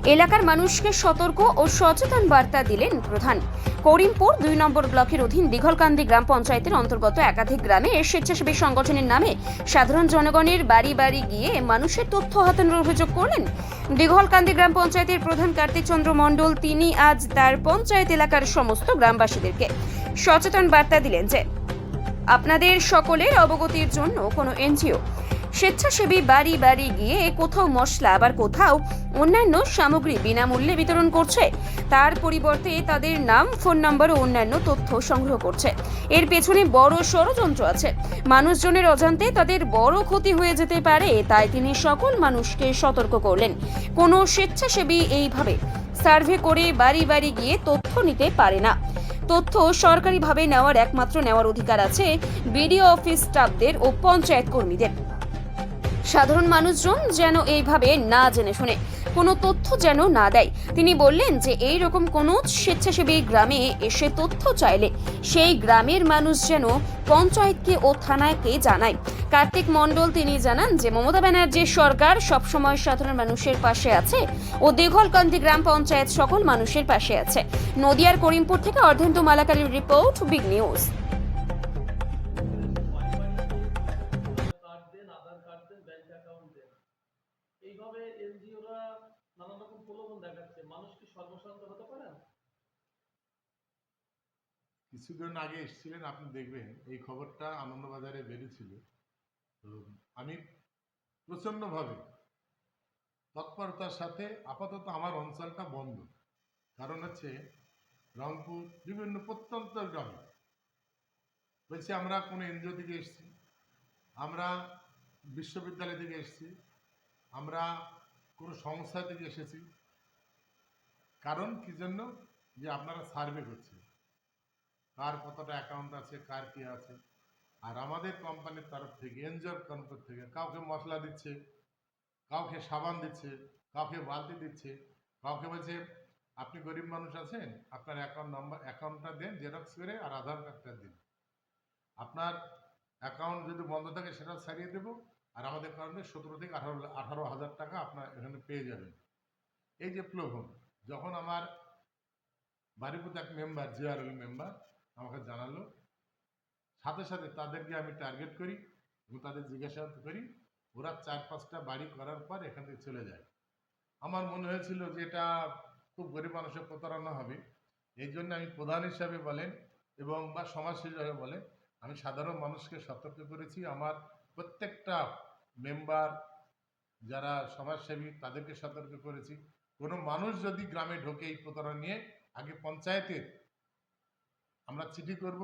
এলাকার মানুষকে সতর্ক ও সচেতন বার্তা দিলেন প্রধান। করিমপুর ২ নম্বর ব্লকের অধীন দিঘলকান্দি গ্রাম পঞ্চায়েতের অন্তর্গত একাধিক গ্রামে স্বেচ্ছাসেবী সংগঠনের নামে সাধারণ জনগণের বাড়ি বাড়ি গিয়ে মানুষের তথ্য হাতানোর অভিযোগ করলেন দিঘলকান্দি গ্রাম পঞ্চায়েতের প্রধান কার্তিক চন্দ্র মণ্ডল। তিনি আজ তার পঞ্চায়েত এলাকার সমস্ত গ্রামবাসীদেরকে সচেতন বার্তা দিলেন যে আপনাদের সকলের অবগতির জন্য কোনো এনজিও স্বেচ্ছাসেবী বাড়ি বাড়ি গিয়ে কোথাও মশলা আবার কোথাও অন্যান্য সামগ্রী বিনামূল্যে বিতরণ করছে, তার পরিবর্তে তাদের নাম, ফোন নম্বর ও অন্যান্য তথ্য সংগ্রহ করছে। এর পেছনে বড় ষড়যন্ত্র আছে। মানুষজনের অজান্তে তাদের বড় ক্ষতি হয়ে যেতে পারে, তাই তিনি সকল মানুষকে সতর্ক করলেন। কোনো স্বেচ্ছাসেবী এইভাবে সার্ভে করে বাড়ি বাড়ি গিয়ে তথ্য নিতে পারে না। তথ্য সরকারিভাবে নেওয়ার অধিকার আছে বিডিও অফিস স্টাফদের ও পঞ্চায়েত কর্মীদের। সাধারণ মানুষজন যেন এইভাবে না জেনে শুনে কোনো তথ্য যেন না দেয়। তিনি বললেন যে এই রকম কোনো স্বেচ্ছাসেবী গ্রামে এসে তথ্য চাইলে সেই গ্রামের মানুষ যেন পঞ্চায়েতকে ও থানাকে জানায়। কার্তিক মণ্ডল তিনি জানান যে মমতা ব্যানার্জির সরকার সবসময় সাধারণ মানুষের পাশে আছে ও দিঘলকান্দি গ্রাম পঞ্চায়েত সকল মানুষের পাশে আছে। নদিয়ার করিমপুর থেকে অর্ধেন্দু মালাকারের রিপোর্ট, বিগ নিউজ। এইভাবে এনজিওরা নানা রকম প্রলোভন দেখাচ্ছে, মানুষ কি সর্বশান্ত হতে পারে? কিছুদিন আগে এসেছিলেন, আপনি দেখবেন এই খবরটা আনন্দবাজারে বেরিয়েছিল। তো আমি প্রচন্ডভাবে তৎপরতার সাথে আপাতত আমার অঞ্চলটা বন্ধ, কারণ হচ্ছে রংপুর বিভিন্ন প্রত্যন্ত গ্রামে বলছি আমরা কোনো এনজিও থেকে এসেছি, আমরা বিশ্ববিদ্যালয় থেকে এসেছি, আমরা কোনো সংস্থা থেকে এসেছি। কারণ কি জন্য? যে আপনারা সার্ভে করছেন কার কতটা অ্যাকাউন্ট আছে, কার কি আছে। আর আমাদের কোম্পানির তরফ থেকে, এনজিওর তরফ থেকে কাউকে মশলা দিচ্ছে, কাউকে সাবান দিচ্ছে, কাউকে বালতি দিচ্ছে, কাউকে বলছে আপনি গরিব মানুষ আছেন, আপনার অ্যাকাউন্টটা দেন জেরক্স করে, আর আধার কার্ডটা দিন, আপনার অ্যাকাউন্ট যদি বন্ধ থাকে সেটা ছাড়িয়ে দেবো, আর আমাদের কারণে 17 থেকে 18,000 টাকা আপনার এখানে পেয়ে যাবেন। এই যে প্রলোভন, যখন আমার বাড়িপুর এক মেম্বার, জিআরএল মেম্বার আমাকে জানালো, সাথে সাথে তাদেরকে আমি টার্গেট করি এবং তাদের জিজ্ঞাসাবাদ করি। ওরা 4-5টা বাড়ি করার পর এখান থেকে চলে যায়। আমার মনে হয়েছিল যে এটা খুব গরিব মানুষের প্রতারণা হবে। এই জন্য আমি প্রধান হিসাবে বলেন এবং বা সমাজসেবী হিসাবে বলেন, আমি সাধারণ মানুষকে সতর্ক করেছি। আমার প্রত্যেকটা মেম্বার যারা সমাজসেবী তাদেরকে সতর্ক করেছি, কোনো মানুষ যদি গ্রামে ঢোকে এই প্রতারণা নিয়ে, আগে পঞ্চায়েতের আমরা চিঠি করব,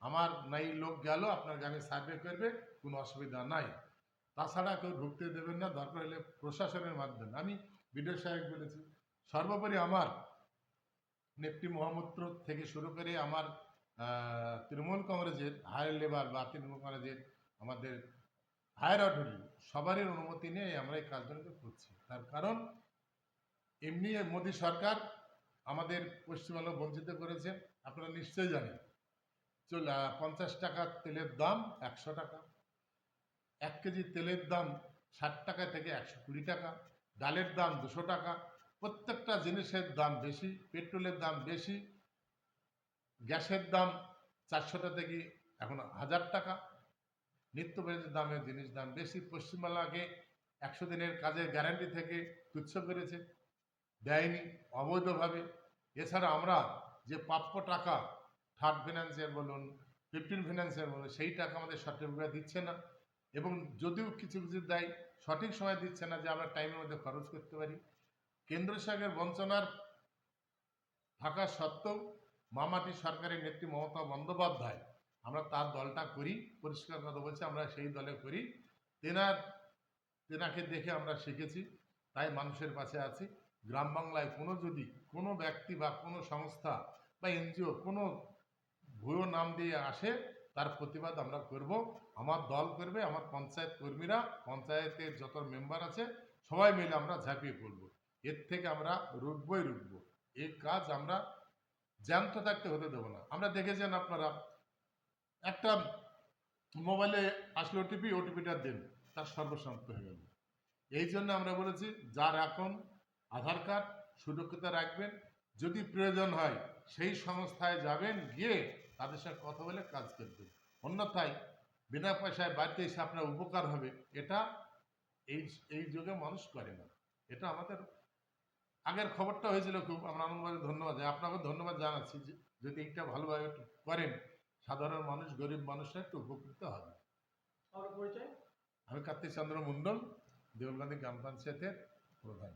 আমার নাই লোক গেল আপনার গ্রামে সার্ভে করবে, কোনো অসুবিধা নাই। তাছাড়া কেউ ঢুকতে দেবেন না, দরকার হলে প্রশাসনের মাধ্যমে। আমি বিডিও সাহেব বলেছি। সর্বোপরি আমার নেত্রী মহামূত্র থেকে শুরু করে আমার তৃণমূল কংগ্রেসের হায়ার লেভেল বা তৃণমূল কংগ্রেসের আমাদের হায়ার অথরিটি সবারই অনুমতি নিয়ে আমরা এই কাজগুলো করছি। তার কারণ এমনি মোদী সরকার আমাদের পশ্চিমবঙ্গ বঞ্চিত করেছে। আপনারা নিশ্চয়ই জানেন 50 টাকা তেলের দাম 100 টাকা, 1 কেজি তেলের দাম 60 টাকা থেকে 120 টাকা, ডালের দাম 200 টাকা, প্রত্যেকটা জিনিসের দাম বেশি, পেট্রোলের দাম বেশি, গ্যাসের দাম 400 টাকা থেকে এখন 1000 টাকা, নিত্য প্রয়োজনীয় দামের জিনিস দাম বেশি। পশ্চিমবাংলাকে 100 দিনের কাজের গ্যারান্টি থেকে তুচ্ছ করেছে, দেয়নি অবৈধভাবে। এছাড়া আমরা যে প্রাপ্য টাকা, থার্ড ফিনান্সিয়ার বলুন, 15 ফিনান্সিয়ার বলুন, সেই টাকা আমাদের সঠিকভাবে দিচ্ছে না, এবং যদিও কিছু কিছু দেয় সঠিক সময় দিচ্ছে না যে আমরা টাইমের মধ্যে খরচ করতে পারি। কেন্দ্র সরকারের বঞ্চনার থাকা সত্ত্বেও মামাটি সরকারের নেত্রী মমতা বন্দ্যোপাধ্যায়, আমরা তার দলটা করি, পরিষ্কার কথা বলছি, আমরা সেই দলে করি। তেনাকে দেখে আমরা শিখেছি, তাই মানুষের পাশে আছি। গ্রাম বাংলায় যদি কোনো ব্যক্তি বা কোনো সংস্থা বা এনজিও কোনো ভুয়ো নাম দিয়ে আসে, তার প্রতিবাদ আমরা করব, আমার দল করবে, আমার পঞ্চায়েত কর্মীরা, পঞ্চায়েতের যত মেম্বার আছে সবাই মিলে আমরা ঝাঁপিয়ে পড়ব। এর থেকে আমরা রুখবই রুখব। এই কাজ আমরা জ্যান্ত থাকতে হতে দেবো না। আমরা দেখেছেন আপনারা, একটা মোবাইলে আসলে ওটিপিটা দেন, তার সর্বশান্ত হয়ে গেল। এই জন্য আমরা বলেছি যার এখন আধার কার্ড সুরক্ষিত রাখবেন। যদি প্রয়োজন হয় সেই সংস্থায় যাবেন, গিয়ে তাদের সঙ্গে কথা বলে কাজ করবেন। অন্যথায় বিনা পয়সায় বাড়িতে এসে আপনার উপকার হবে, এটা এই এই যুগে মানুষ করে না। এটা আমাদের আগের খবরটা হয়েছিল খুব, আমরা আনন্দবাজারে ধন্যবাদ আপনাকে ধন্যবাদ জানাচ্ছি যে যদি এইটা ভালোভাবে একটু করেন, সাধারণ মানুষ, গরিব মানুষরা একটু উপকৃত হবে। আমার পরিচয় আমি কার্তিক চন্দ্র মণ্ডল, দেউলকান্দি গ্রাম পঞ্চায়েতের প্রধান।